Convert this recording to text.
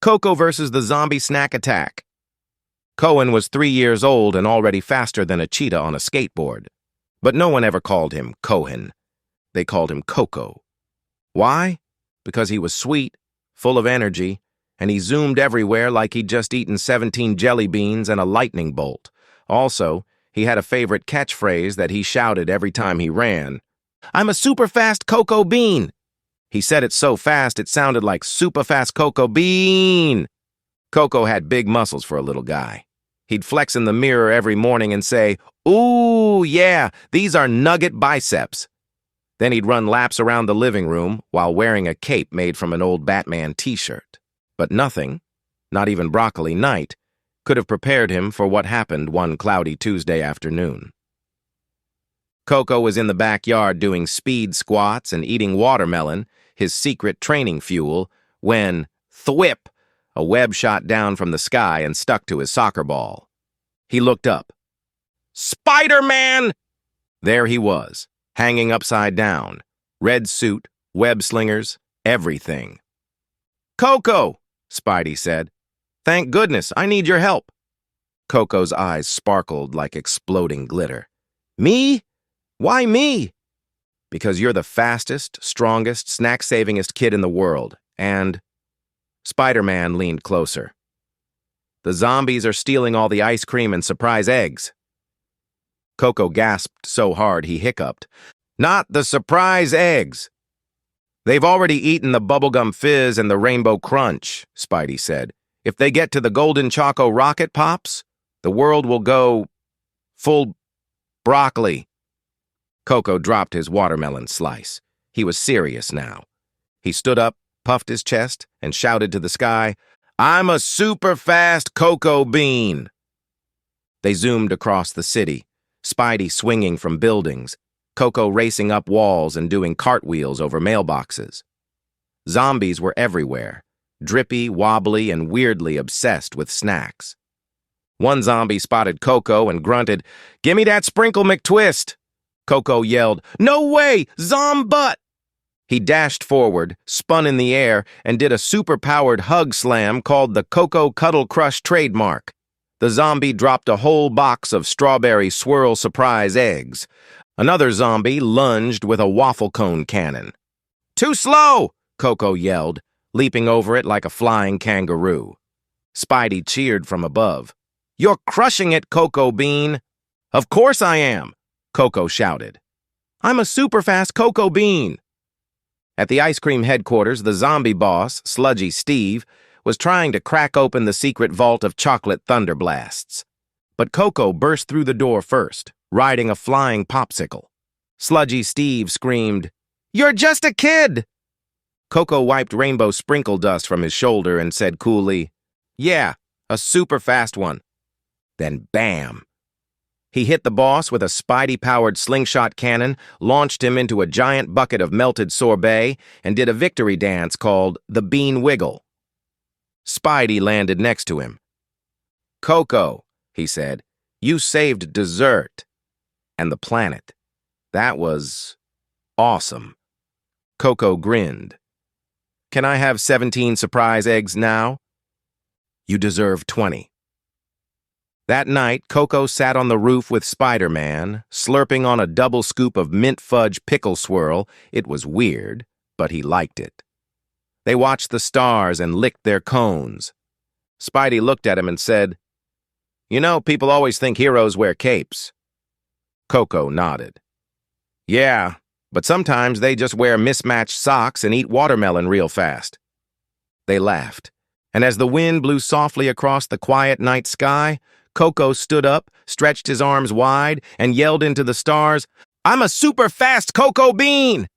Coco versus the zombie snack attack. Cohen was 3 years old and already faster than a cheetah on a skateboard. But no one ever called him Cohen. They called him Coco. Why? Because he was sweet, full of energy, and he zoomed everywhere like he'd just eaten 17 jelly beans and a lightning bolt. Also, he had a favorite catchphrase that he shouted every time he ran. "I'm a super fast Coco Bean!" He said it so fast it sounded like super fast Coco Bean. Coco had big muscles for a little guy. He'd flex in the mirror every morning and say, "Ooh, yeah, these are nugget biceps." Then he'd run laps around the living room while wearing a cape made from an old Batman t-shirt. But nothing, not even Broccoli Night, could have prepared him for what happened one cloudy Tuesday afternoon. Coco was in the backyard doing speed squats and eating watermelon, his secret training fuel, when, thwip, a web shot down from the sky and stuck to his soccer ball. He looked up. Spider-Man! There he was, hanging upside down. Red suit, web slingers, everything. "Coco!" Spidey said. "Thank goodness, I need your help." Coco's eyes sparkled like exploding glitter. "Me? Why me?" "Because you're the fastest, strongest, snack-savingest kid in the world, and—" Spider-Man leaned closer. "The zombies are stealing all the ice cream and surprise eggs." Coco gasped so hard he hiccuped. "Not the surprise eggs!" "They've already eaten the bubblegum fizz and the rainbow crunch," Spidey said. "If they get to the golden choco rocket pops, the world will go full broccoli." Coco dropped his watermelon slice. He was serious now. He stood up, puffed his chest, and shouted to the sky, "I'm a super fast Coco Bean!" They zoomed across the city, Spidey swinging from buildings, Coco racing up walls and doing cartwheels over mailboxes. Zombies were everywhere, drippy, wobbly, and weirdly obsessed with snacks. One zombie spotted Coco and grunted, "Gimme that Sprinkle McTwist!" Coco yelled, "No way! Zombutt!" He dashed forward, spun in the air, and did a super-powered hug slam called the Coco Cuddle Crush trademark. The zombie dropped a whole box of strawberry swirl surprise eggs. Another zombie lunged with a waffle cone cannon. "Too slow!" Coco yelled, leaping over it like a flying kangaroo. Spidey cheered from above. "You're crushing it, Coco Bean!" "Of course I am!" Coco shouted. "I'm a super-fast Coco Bean!" At the ice cream headquarters, the zombie boss, Sludgy Steve, was trying to crack open the secret vault of chocolate thunderblasts. But Coco burst through the door first, riding a flying popsicle. Sludgy Steve screamed, "You're just a kid!" Coco wiped rainbow sprinkle dust from his shoulder and said coolly, "Yeah, a super fast one." Then bam! He hit the boss with a Spidey-powered slingshot cannon, launched him into a giant bucket of melted sorbet, and did a victory dance called the Bean Wiggle. Spidey landed next to him. "Coco," he said, "you saved dessert and the planet. That was awesome." Coco grinned. "Can I have 17 surprise eggs now?" "You deserve 20. That night, Coco sat on the roof with Spider-Man, slurping on a double scoop of mint fudge pickle swirl. It was weird, but he liked it. They watched the stars and licked their cones. Spidey looked at him and said, "You know, people always think heroes wear capes." Coco nodded. "Yeah, but sometimes they just wear mismatched socks and eat watermelon real fast." They laughed, and as the wind blew softly across the quiet night sky, Coco stood up, stretched his arms wide, and yelled into the stars, "I'm a super fast Coco Bean!"